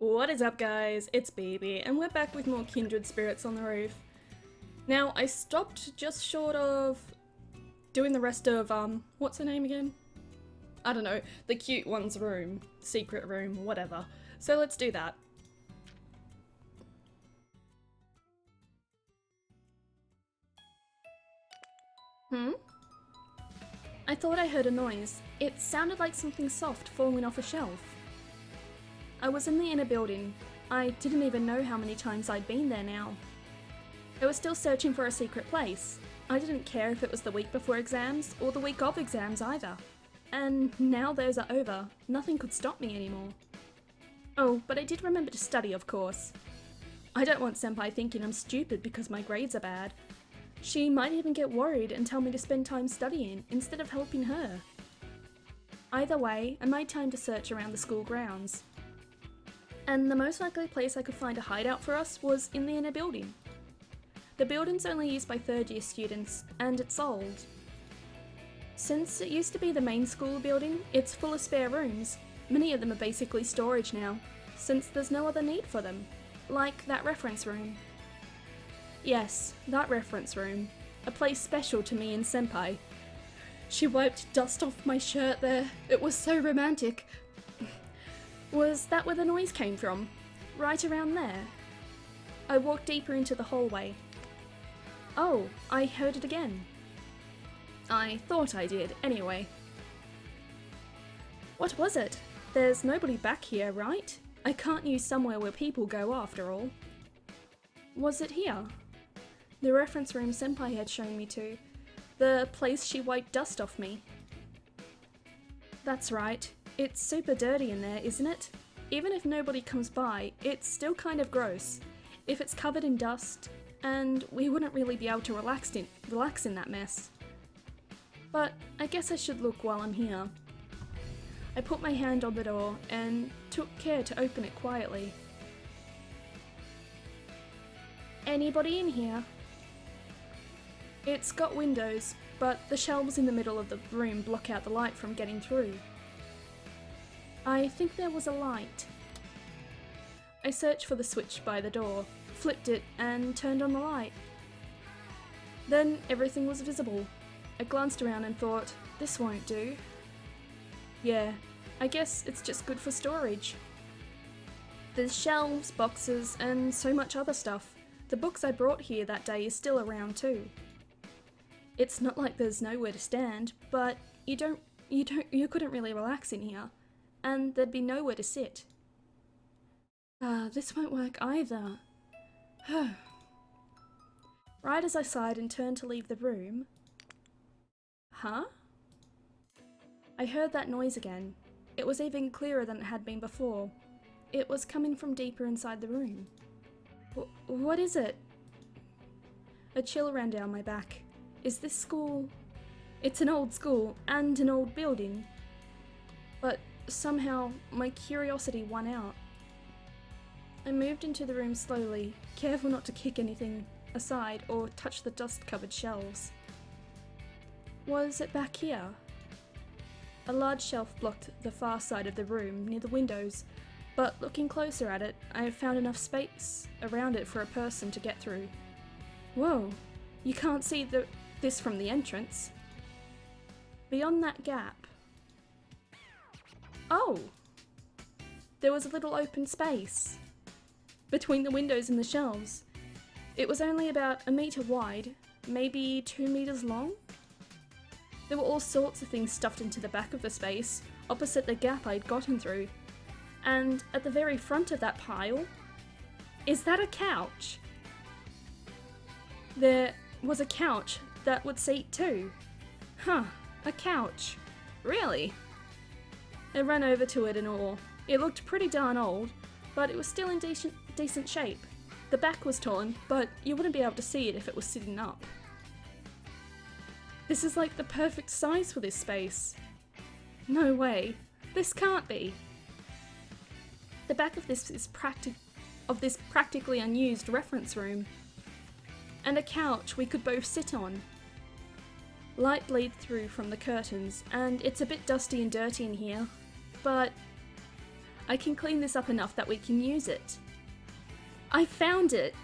What is up, guys? It's Baby, and we're back with more Kindred Spirits on the roof. Now, I stopped just short of doing the rest of, what's her name again? I don't know, the cute one's room, secret room, whatever. So let's do that. I thought I heard a noise. It sounded like something soft falling off a shelf. I was in the inner building. I didn't even know how many times I'd been there now. I was still searching for a secret place. I didn't care if it was the week before exams or the week of exams either. And now those are over, nothing could stop me anymore. Oh, but I did remember to study, of course. I don't want Senpai thinking I'm stupid because my grades are bad. She might even get worried and tell me to spend time studying instead of helping her. Either way, I made time to search around the school grounds. And the most likely place I could find a hideout for us was in the inner building. The building's only used by third-year students, and it's old. Since it used to be the main school building, it's full of spare rooms. Many of them are basically storage now, since there's no other need for them, like that reference room. Yes, that reference room, a place special to me and Senpai. She wiped dust off my shirt there, it was so romantic. Was that where the noise came from? Right around there? I walked deeper into the hallway. Oh, I heard it again. I thought I did, anyway. What was it? There's nobody back here, right? I can't use somewhere where people go after all. Was it here? The reference room Senpai had shown me to. The place she wiped dust off me. That's right. It's super dirty in there, isn't it? Even if nobody comes by, it's still kind of gross. If it's covered in dust, and we wouldn't really be able to relax in that mess. But I guess I should look while I'm here. I put my hand on the door and took care to open it quietly. Anybody in here? It's got windows, but the shelves in the middle of the room block out the light from getting through. I think there was a light. I searched for the switch by the door, flipped it, and turned on the light. Then everything was visible. I glanced around and thought, this won't do. Yeah, I guess it's just good for storage. There's shelves, boxes, and so much other stuff. The books I brought here that day is still around too. It's not like there's nowhere to stand, but you couldn't really relax in here, and there'd be nowhere to sit. This won't work either. Right as I sighed and turned to leave the room... Huh? I heard that noise again. It was even clearer than it had been before. It was coming from deeper inside the room. What is it? A chill ran down my back. Is this school... It's an old school and an old building. But somehow my curiosity won out. I moved into the room slowly, careful not to kick anything aside or touch the dust-covered shelves. Was it back here? A large shelf blocked the far side of the room near the windows, but looking closer at it, I found enough space around it for a person to get through. Whoa, you can't see this from the entrance. Beyond that gap... Oh! There was a little open space between the windows and the shelves. It was only about 1 meter wide, maybe 2 meters long. There were all sorts of things stuffed into the back of the space, opposite the gap I'd gotten through. And at the very front of that pile... Is that a couch? There was a couch that would seat too. Huh, a couch. Really? I ran over to it in awe. It looked pretty darn old, but it was still in decent shape. The back was torn, but you wouldn't be able to see it if it was sitting up. This is like the perfect size for this space. No way. This can't be. The back of this practically unused reference room. And a couch we could both sit on. Light bleeds through from the curtains, and it's a bit dusty and dirty in here, but I can clean this up enough that we can use it. I found it!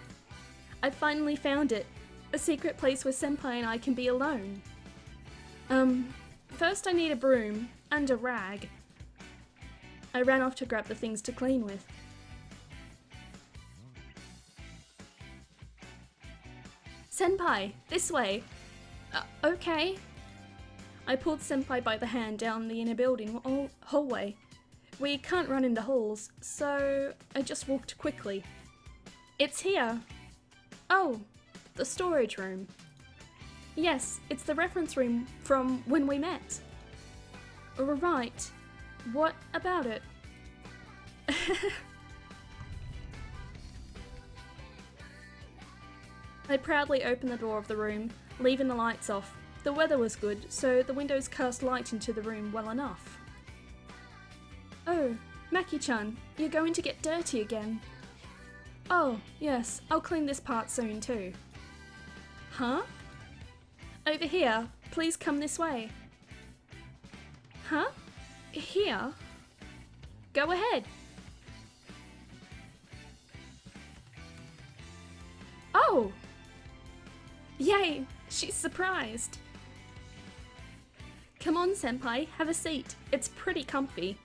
I finally found it. A secret place where Senpai and I can be alone. First I need a broom and a rag. I ran off to grab the things to clean with. Senpai, this way. Okay. I pulled Senpai by the hand down the inner building hallway. We can't run into halls, so I just walked quickly. It's here. Oh, the storage room. Yes, it's the reference room from when we met. Right. What about it? I proudly opened the door of the room, leaving the lights off. The weather was good, so the windows cast light into the room well enough. Oh, Maki-chan, you're going to get dirty again. Oh, yes, I'll clean this part soon too. Huh? Over here, please come this way. Huh? Here? Go ahead. Oh! Yay, she's surprised. Come on, Senpai, have a seat. It's pretty comfy.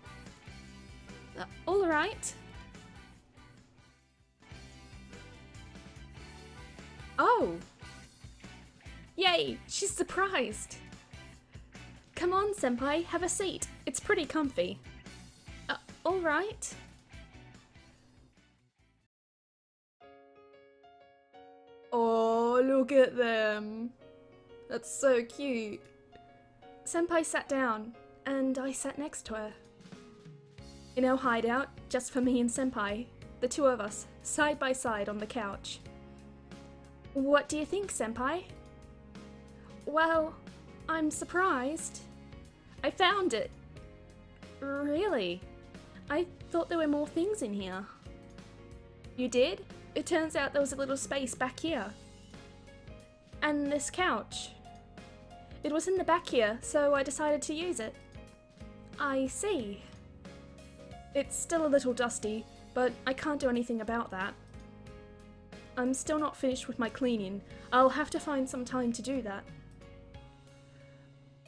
All right. Oh! Yay, she's surprised. Come on, Senpai, have a seat. It's pretty comfy. All right. Oh, look at them. That's so cute. Senpai sat down, and I sat next to her. In our hideout, just for me and Senpai, the two of us, side by side on the couch. What do you think, Senpai? Well, I'm surprised. I found it. Really? I thought there were more things in here. You did? It turns out there was a little space back here. And this couch. It was in the back here, so I decided to use it. I see. It's still a little dusty, but I can't do anything about that. I'm still not finished with my cleaning. I'll have to find some time to do that.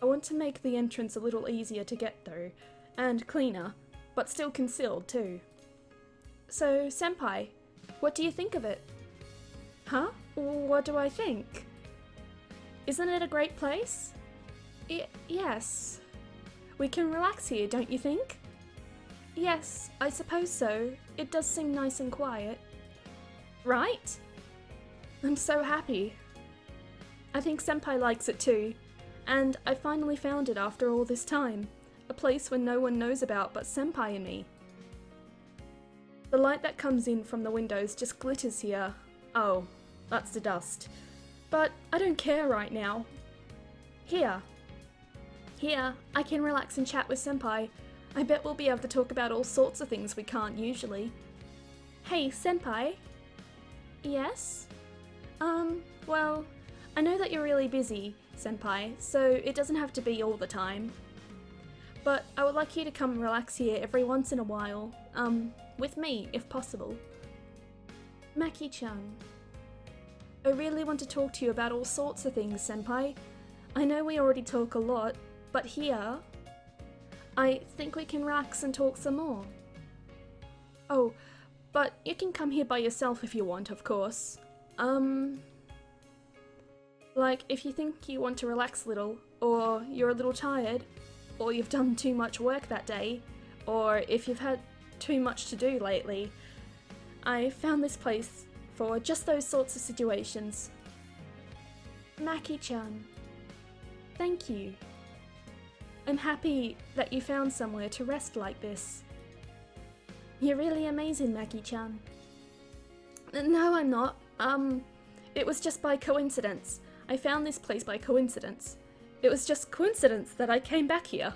I want to make the entrance a little easier to get through, and cleaner, but still concealed too. So, Senpai, what do you think of it? Huh? What do I think? Isn't it a great place? Yes. We can relax here, don't you think? Yes, I suppose so. It does seem nice and quiet. Right? I'm so happy. I think Senpai likes it too. And I finally found it after all this time. A place where no one knows about but Senpai and me. The light that comes in from the windows just glitters here. Oh, that's the dust. But I don't care right now. Here, I can relax and chat with Senpai. I bet we'll be able to talk about all sorts of things we can't usually. Hey, Senpai? Yes? Well, I know that you're really busy, Senpai, so it doesn't have to be all the time. But I would like you to come relax here every once in a while, with me, if possible. Maki-chan. I really want to talk to you about all sorts of things, Senpai. I know we already talk a lot, but here, I think we can relax and talk some more. Oh, but you can come here by yourself if you want, of course. Like, if you think you want to relax a little, or you're a little tired, or you've done too much work that day, or if you've had too much to do lately, I found this place for just those sorts of situations. Maki-chan, thank you. I'm happy that you found somewhere to rest like this. You're really amazing, Maki-chan. No, I'm not. It was just by coincidence. I found this place by coincidence. It was just coincidence that I came back here.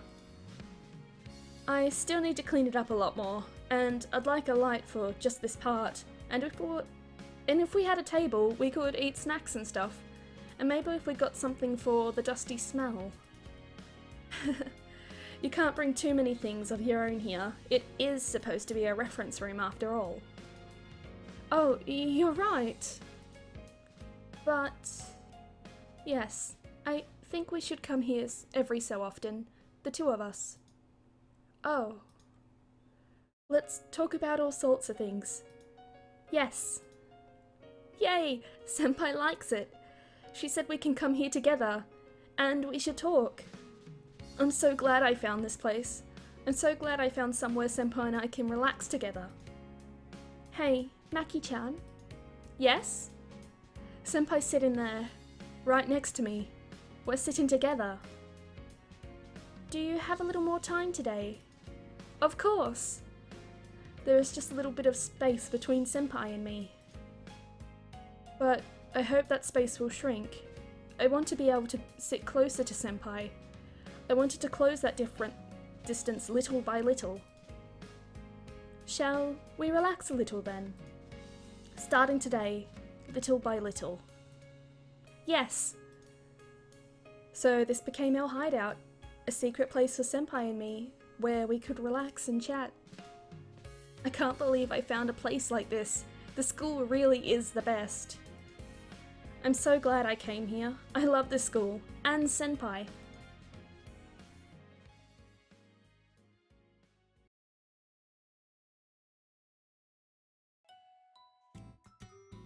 I still need to clean it up a lot more, and I'd like a light for just this part. And if we had a table, we could eat snacks and stuff. And maybe if we got something for the dusty smell. You can't bring too many things of your own here. It is supposed to be a reference room after all. Oh, you're right. But yes, I think we should come here every so often, the two of us. Oh. Let's talk about all sorts of things. Yes. Yay! Senpai likes it. She said we can come here together, and we should talk. I'm so glad I found this place. I'm so glad I found somewhere Senpai and I can relax together. Hey, Maki-chan? Yes? Senpai's sitting there, right next to me. We're sitting together. Do you have a little more time today? Of course! There is just a little bit of space between Senpai and me. But I hope that space will shrink. I want to be able to sit closer to Senpai. I wanted to close that different distance little by little. Shall we relax a little then? Starting today, little by little. Yes! So this became our hideout, a secret place for Senpai and me, where we could relax and chat. I can't believe I found a place like this. The school really is the best. I'm so glad I came here. I love this school, and Senpai.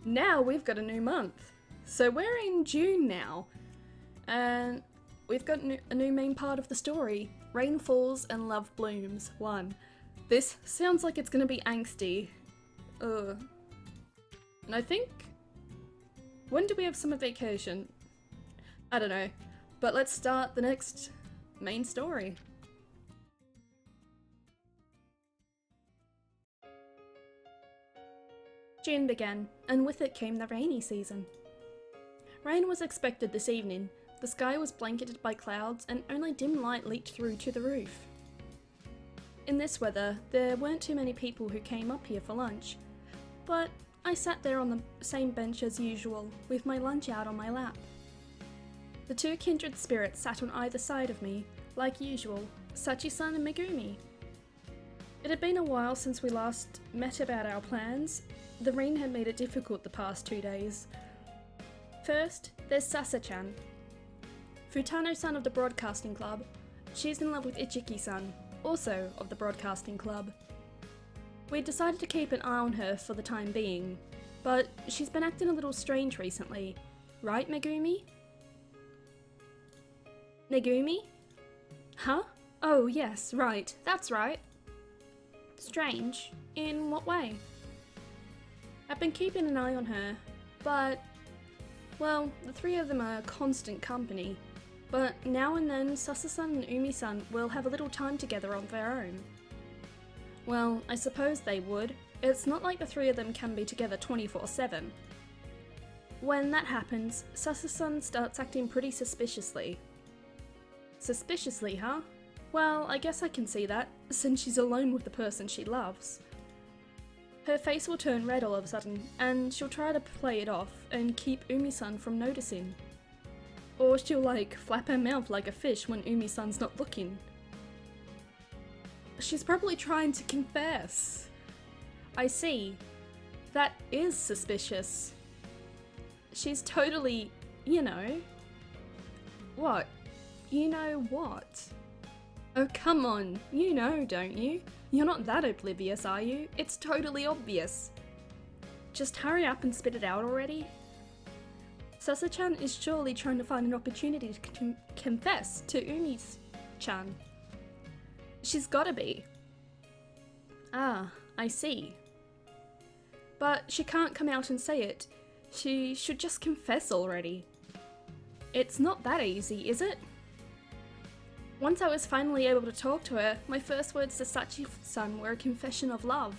Now we've got a new month. So we're in June now. And we've got a new main part of the story. Rain Falls and Love Blooms 1. This sounds like it's gonna be angsty. Ugh. And I think... when do we have summer vacation? I don't know. But let's start the next main story. June began, and with it came the rainy season. Rain was expected this evening. The sky was blanketed by clouds and only dim light leaked through to the roof. In this weather, there weren't too many people who came up here for lunch, but I sat there on the same bench as usual, with my lunch out on my lap. The two Kindred Spirits sat on either side of me, like usual, Sachi-san and Megumi. It had been a while since we last met about our plans. The rain had made it difficult the past 2 days. First, there's Sasa-chan. Futano-san of the Broadcasting Club. She's in love with Ichiki-san, also of the Broadcasting Club. We decided to keep an eye on her for the time being, but she's been acting a little strange recently. Right, Megumi? Megumi? Huh? Oh yes, right, that's right. Strange? In what way? I've been keeping an eye on her, but... well, the three of them are constant company. But now and then, Sasa-san and Umi-san will have a little time together on their own. Well, I suppose they would. It's not like the three of them can be together 24/7. When that happens, Sasa-san starts acting pretty suspiciously. Suspiciously, huh? Well, I guess I can see that, since she's alone with the person she loves. Her face will turn red all of a sudden, and she'll try to play it off and keep Umi-san from noticing. Or she'll flap her mouth like a fish when Umi-san's not looking. She's probably trying to confess. I see. That is suspicious. She's totally, you know. What? You know what? Oh come on, you know, don't you? You're not that oblivious, are you? It's totally obvious. Just hurry up and spit it out already. Sasa-chan is surely trying to find an opportunity to confess to Umi-chan. She's gotta be. Ah, I see. But she can't come out and say it. She should just confess already. It's not that easy, is it? Once I was finally able to talk to her, my first words to Sachi-san were a confession of love.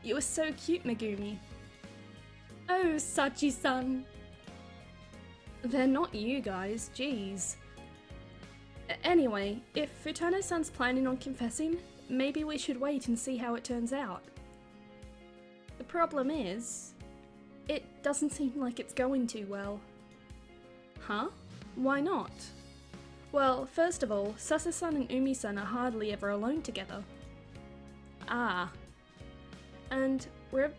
You were so cute, Megumi. Oh, Sachi-san. They're not you guys, jeez. Anyway, if Futano-san's planning on confessing, maybe we should wait and see how it turns out. The problem is, it doesn't seem like it's going too well. Huh? Why not? Well, first of all, Sasa-san and Umi-san are hardly ever alone together. Ah. And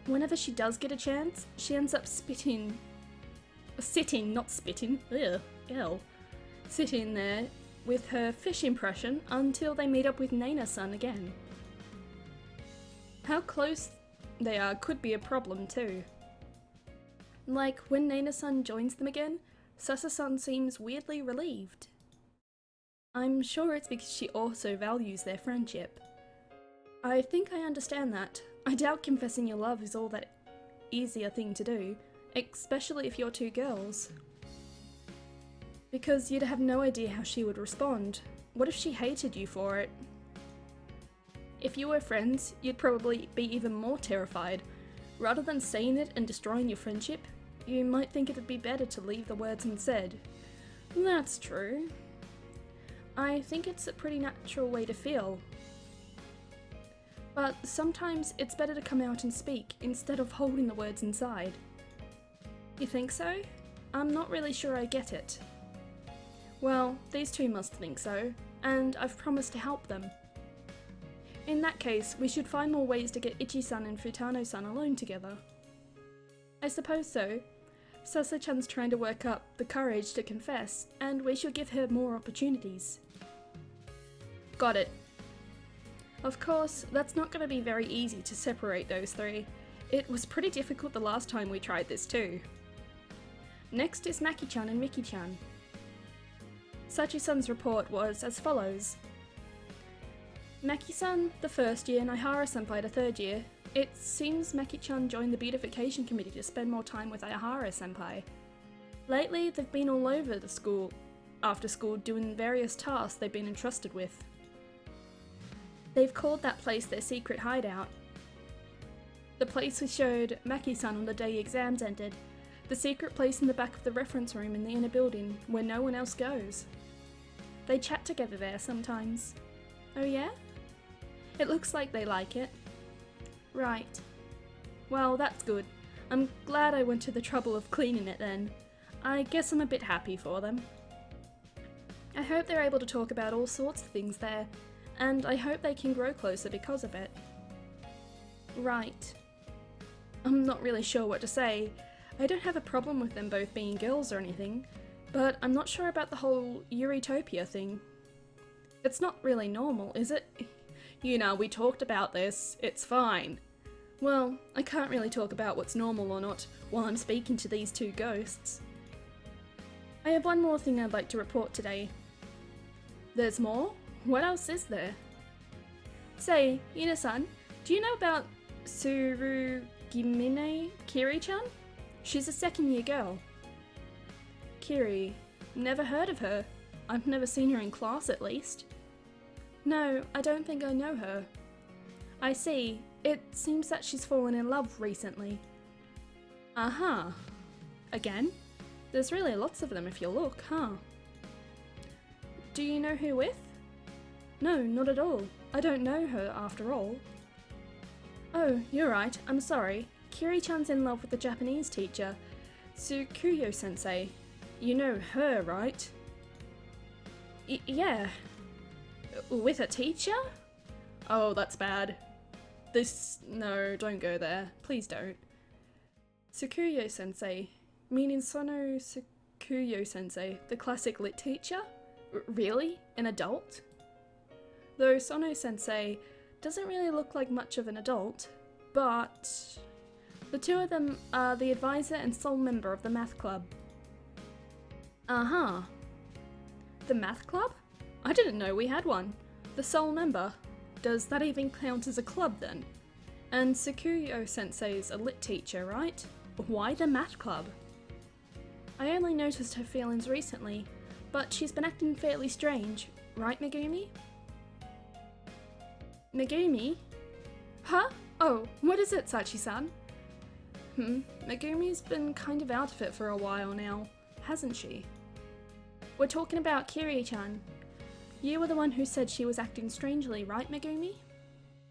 whenever she does get a chance, she ends up sitting, not spitting, ugh, ew, sitting there with her fish impression until they meet up with Nana-san again. How close they are could be a problem too. Like, when Nana-san joins them again, Sasa-san seems weirdly relieved. I'm sure it's because she also values their friendship. I think I understand that. I doubt confessing your love is all that easy a thing to do, especially if you're two girls. Because you'd have no idea how she would respond. What if she hated you for it? If you were friends, you'd probably be even more terrified. Rather than saying it and destroying your friendship, you might think it'd be better to leave the words unsaid. That's true. I think it's a pretty natural way to feel. But sometimes it's better to come out and speak instead of holding the words inside. You think so? I'm not really sure I get it. Well, these two must think so, and I've promised to help them. In that case, we should find more ways to get Ichi-san and Futano-san alone together. I suppose so. Sasa-chan's trying to work up the courage to confess, and we should give her more opportunities. Got it. Of course, that's not going to be very easy to separate those three. It was pretty difficult the last time we tried this too. Next is Maki-chan and Miki-chan. Sachi-san's report was as follows. Maki-san, the first year, and Aihara-senpai, the third year. It seems Maki-chan joined the beautification committee to spend more time with Aihara-senpai. Lately, they've been all over the school, after school, doing various tasks they've been entrusted with. They've called that place their secret hideout. The place we showed Maki-san on the day exams ended. The secret place in the back of the reference room in the inner building, where no one else goes. They chat together there sometimes. Oh yeah? It looks like they like it. Right. Well, that's good. I'm glad I went to the trouble of cleaning it then. I guess I'm a bit happy for them. I hope they're able to talk about all sorts of things there, and I hope they can grow closer because of it. Right. I'm not really sure what to say. I don't have a problem with them both being girls or anything, but I'm not sure about the whole yuritopia thing. It's not really normal, is it? Yuna, we talked about this. It's fine. Well, I can't really talk about what's normal or not while I'm speaking to these two ghosts. I have one more thing I'd like to report today. There's more? What else is there? Say, Yuna-san, do you know about Surugimine Kiri-chan? She's a second-year girl. Kiri. Never heard of her. I've never seen her in class, at least. No, I don't think I know her. I see. It seems that she's fallen in love recently. Uh-huh. Again? There's really lots of them if you look, huh? Do you know who with? No, not at all. I don't know her after all. Oh, you're right. I'm sorry. Kiri-chan's in love with the Japanese teacher, Tsukuyo-sensei. You know her, right? Yeah. With a teacher? Oh, that's bad. No, don't go there. Please don't. Tsukuyo-sensei, meaning Sono Tsukuyo-sensei, the classic lit teacher? Really? An adult? Though Sono-sensei doesn't really look like much of an adult, but the two of them are the advisor and sole member of the math club. Uh-huh. The math club? I didn't know we had one. The sole member. Does that even count as a club then? And Tsukuyo-sensei's a lit teacher, right? Why the math club? I only noticed her feelings recently, but she's been acting fairly strange, right, Megumi? Megumi? Huh? Oh, what is it, Sachi-san? Megumi's been kind of out of it for a while now, hasn't she? We're talking about Kiri-chan. You were the one who said she was acting strangely, right, Megumi?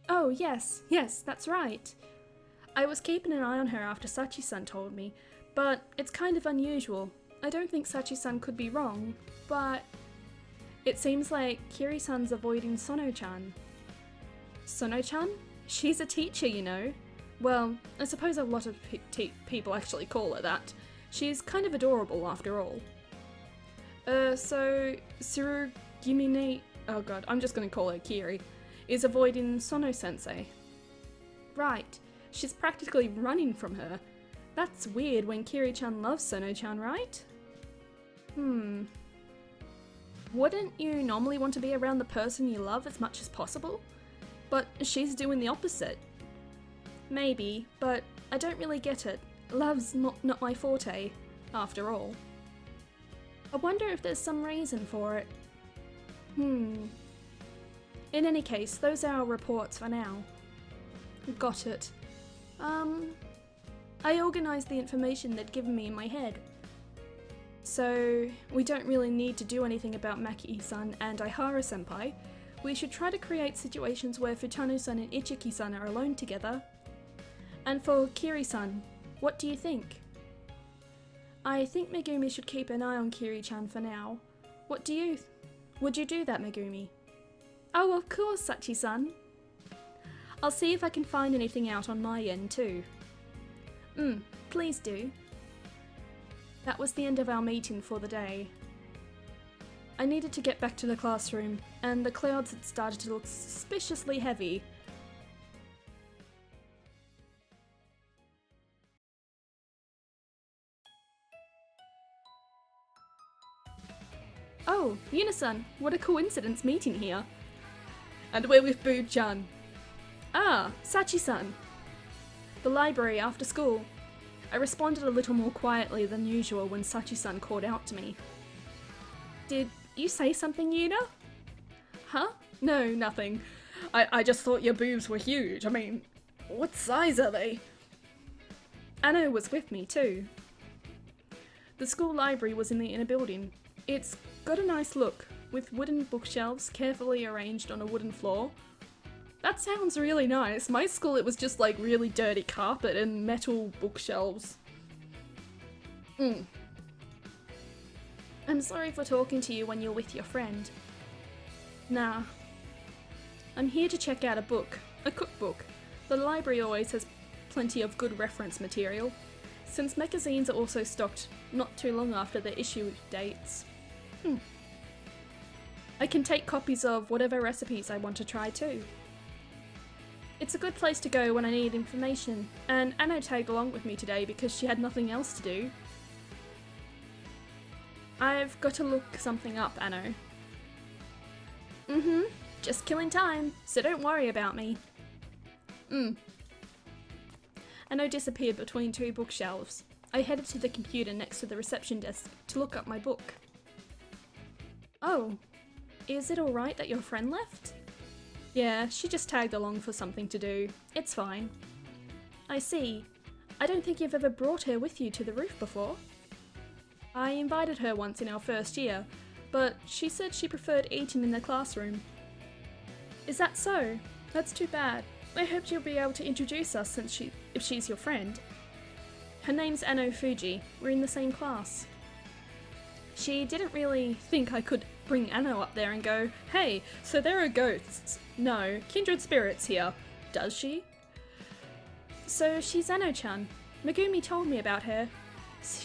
Oh, yes, that's right. I was keeping an eye on her after Sachi-san told me, but it's kind of unusual. I don't think Sachi-san could be wrong, but It seems like Kiri-san's avoiding Sono-chan. Sono-chan? She's a teacher, you know. Well, I suppose a lot of people actually call her that. She's kind of adorable, after all. So Tsurugimine, oh god, I'm just gonna call her Kiri, is avoiding Sono-sensei. Right, she's practically running from her. That's weird when Kiri-chan loves Sono-chan, right? Wouldn't you normally want to be around the person you love as much as possible? But she's doing the opposite. Maybe, but I don't really get it. Love's not my forte, after all. I wonder if there's some reason for it. In any case, those are our reports for now. Got it. I organised the information they'd given me in my head. So, we don't really need to do anything about Maki-san and Aihara-senpai. We should try to create situations where Futano-san and Ichiki-san are alone together. And for Kiri-san, what do you think? I think Megumi should keep an eye on Kiri-chan for now. Would you do that, Megumi? Oh, of course, Sachi-san. I'll see if I can find anything out on my end too. Please do. That was the end of our meeting for the day. I needed to get back to the classroom, and the clouds had started to look suspiciously heavy. Oh, Yuna-san, what a coincidence meeting here. And we're with Boo-chan. Ah, Sachi-san. The library after school. I responded a little more quietly than usual when Sachi-san called out to me. Did you say something, Yuna? Huh? No, nothing. I just thought your boobs were huge. I mean, what size are they? Anno was with me too. The school library was in the inner building. It's got a nice look, with wooden bookshelves carefully arranged on a wooden floor. That sounds really nice. My school, it was just like really dirty carpet and metal bookshelves. I'm sorry for talking to you when you're with your friend. Nah. I'm here to check out a book. A cookbook. The library always has plenty of good reference material, since magazines are also stocked not too long after the issue dates. I can take copies of whatever recipes I want to try too. It's a good place to go when I need information, and Anno tagged along with me today because she had nothing else to do. I've got to look something up, Anno. Just killing time, so don't worry about me. Anno disappeared between two bookshelves. I headed to the computer next to the reception desk to look up my book. Oh, is it alright that your friend left? Yeah, she just tagged along for something to do. It's fine. I see. I don't think you've ever brought her with you to the roof before. I invited her once in our first year, but she said she preferred eating in the classroom. Is that so? That's too bad. I hoped you'll be able to introduce us if she's your friend. Her name's Anno Fuji. We're in the same class. She didn't really think I could bring Anno up there and go, hey, so there are ghosts. No, Kindred Spirits here. Does she? So she's Anno-chan. Megumi told me about her.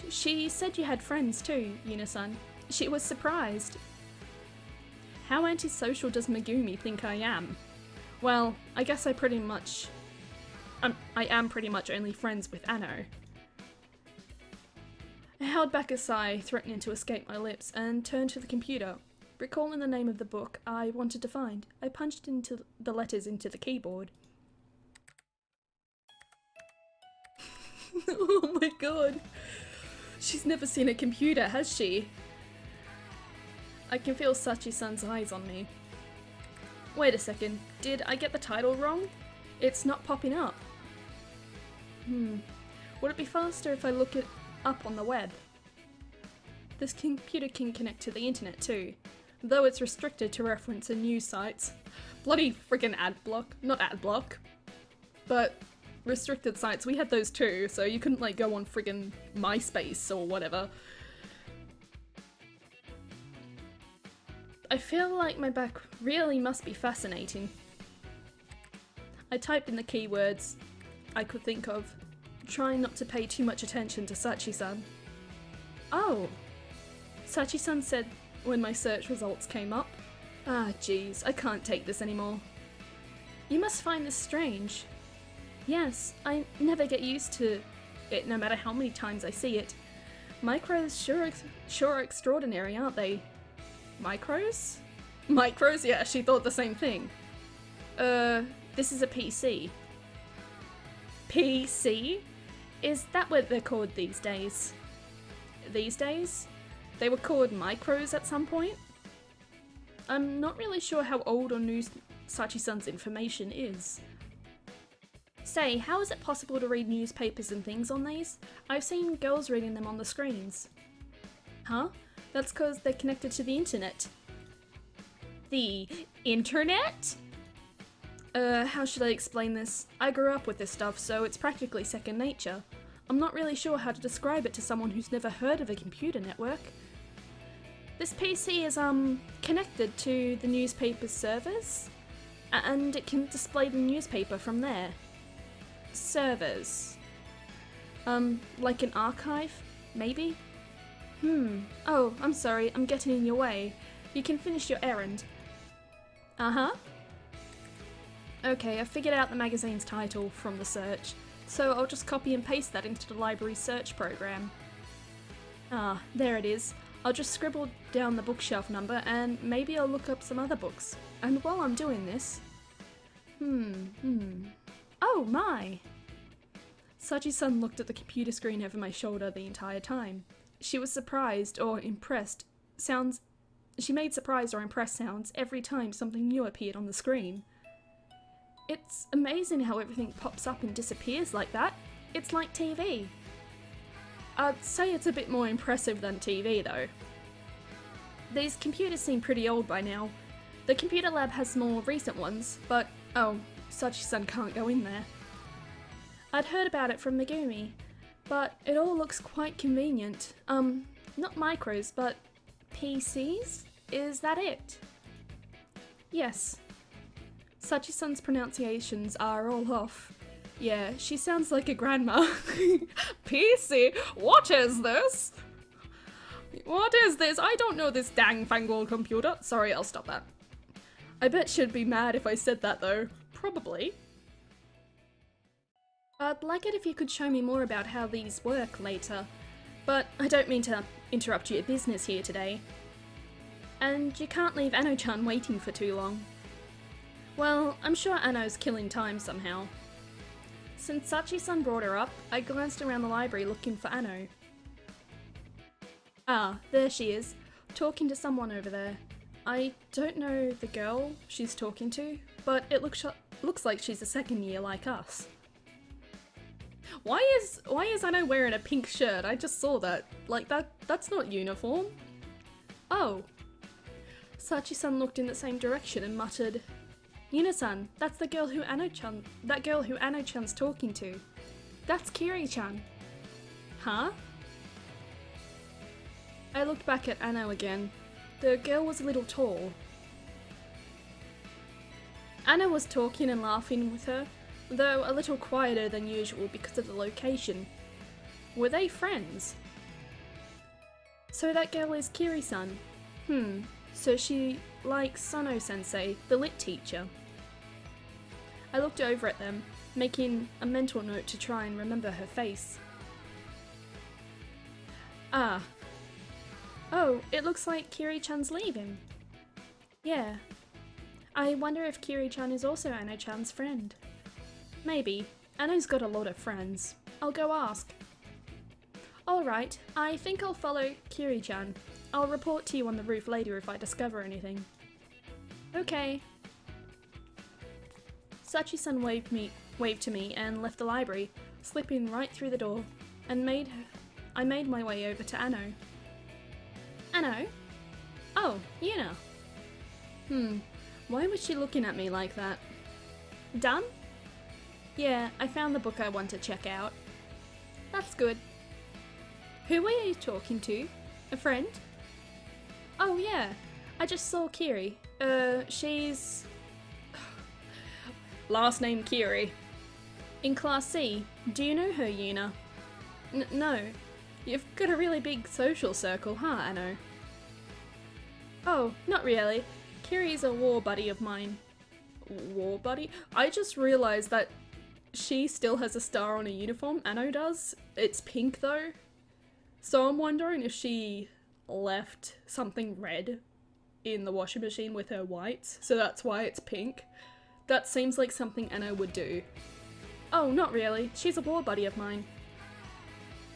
She said you had friends too, Yuna-san. She was surprised. How antisocial does Megumi think I am? Well, I guess I am pretty much only friends with Anno. I held back a sigh, threatening to escape my lips, and turned to the computer. Recalling the name of the book I wanted to find, I punched into the letters into the keyboard. Oh my god! She's never seen a computer, has she? I can feel Sachi-san's eyes on me. Wait a second, did I get the title wrong? It's not popping up. Would it be faster if I look it up on the web? This computer can connect to the internet too, though it's restricted to reference and news sites. Bloody friggin' adblock. Not adblock, but restricted sites. We had those too, so you couldn't like go on friggin' MySpace or whatever. I feel like my back really must be fascinating. I typed in the keywords I could think of, trying not to pay too much attention to Sachi-san. Oh! Sachi-san said when my search results came up. Ah, jeez, I can't take this anymore. You must find this strange. Yes, I never get used to it no matter how many times I see it. Micros sure are extraordinary, aren't they? Micros? Micros? Yeah, she thought the same thing. This is a PC. PC? Is that what they're called these days? These days? They were called micros at some point? I'm not really sure how old or new Sachi-san's information is. Say, how is it possible to read newspapers and things on these? I've seen girls reading them on the screens. Huh? That's because they're connected to the internet. The internet? How should I explain this? I grew up with this stuff, so it's practically second nature. I'm not really sure how to describe it to someone who's never heard of a computer network. This PC is, connected to the newspaper's servers, and it can display the newspaper from there. Servers. Like an archive, maybe? Oh, I'm sorry, I'm getting in your way. You can finish your errand. Uh-huh. Okay, I figured out the magazine's title from the search, so I'll just copy and paste that into the library search program. Ah, there it is. I'll just scribble down the bookshelf number and maybe I'll look up some other books. And while I'm doing this... Oh my! Sachi-san looked at the computer screen over my shoulder the entire time. She was surprised or impressed. She made surprised or impressed sounds every time something new appeared on the screen. It's amazing how everything pops up and disappears like that. It's like TV. I'd say it's a bit more impressive than TV though. These computers seem pretty old by now. The computer lab has more recent ones, but oh, Sachi-san can't go in there. I'd heard about it from Megumi, but it all looks quite convenient. Not micros, but PCs? Is that it? Yes. Sachi-san's pronunciations are all off. Yeah, she sounds like a grandma. PC? What is this? What is this? I don't know this dang-fangled computer. Sorry, I'll stop that. I bet she'd be mad if I said that though. Probably. I'd like it if you could show me more about how these work later, but I don't mean to interrupt your business here today. And you can't leave Ano-chan waiting for too long. Well, I'm sure Ano's killing time somehow. Since Sachi-san brought her up, I glanced around the library looking for Ano. Ah, there she is, talking to someone over there. I don't know the girl she's talking to, but it looks like she's a second year like us. Why is Ano wearing a pink shirt? I just saw that. Like that's not uniform. Oh. Sachi-san looked in the same direction and muttered, Yuna-san, that's the girl who Ano-chan's talking to. That's Kiri-chan. Huh? I looked back at Ano again. The girl was a little tall. Ano was talking and laughing with her, though a little quieter than usual because of the location. Were they friends? So that girl is Kiri-san. So she likes Sano-sensei, the lit teacher. I looked over at them, making a mental note to try and remember her face. Ah. Oh, it looks like Kiri-chan's leaving. Yeah. I wonder if Kiri-chan is also Ano-chan's friend. Maybe. Ano's got a lot of friends. I'll go ask. Alright, I think I'll follow Kiri-chan. I'll report to you on the roof later if I discover anything. Okay. Sachi-san waved to me and left the library, slipping right through the door, and I made my way over to Ano. Ano? Oh, Yuna. Why was she looking at me like that? Done? Yeah, I found the book I want to check out. That's good. Who were you talking to? A friend? Oh yeah, I just saw Kiri. She's... Last name Kiri. In Class C. Do you know her, Yuna? No. You've got a really big social circle, huh, Anno? Oh, not really. Kiri's a war buddy of mine. War buddy? I just realised that she still has a star on her uniform, Anno does. It's pink though. So I'm wondering if she left something red in the washing machine with her whites, so that's why it's pink. That seems like something Anno would do. Oh, not really. She's a war buddy of mine.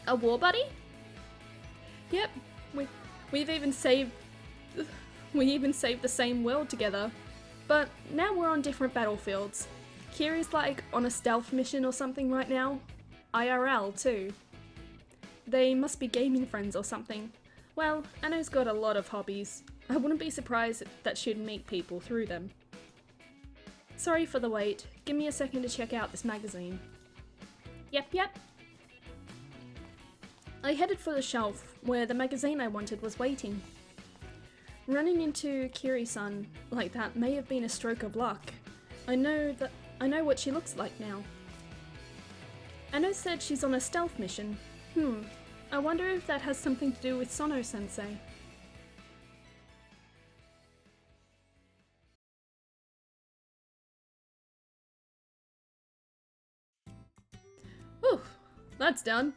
A war buddy? Yep. We even saved the same world together. But now we're on different battlefields. Kiri's like on a stealth mission or something right now. IRL too. They must be gaming friends or something. Well, Anno's got a lot of hobbies. I wouldn't be surprised that she'd meet people through them. Sorry for the wait. Give me a second to check out this magazine. Yep. I headed for the shelf, where the magazine I wanted was waiting. Running into Kiri-san like that may have been a stroke of luck. I know what she looks like now. Anno said she's on a stealth mission. I wonder if that has something to do with Sono-sensei. Whew, that's done.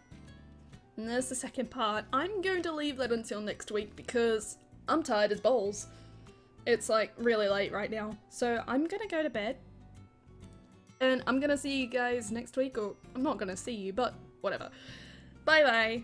And there's the second part. I'm going to leave that until next week because I'm tired as balls. It's like really late right now, so I'm gonna go to bed. And I'm gonna see you guys next week, or I'm not gonna see you, but whatever. Bye bye.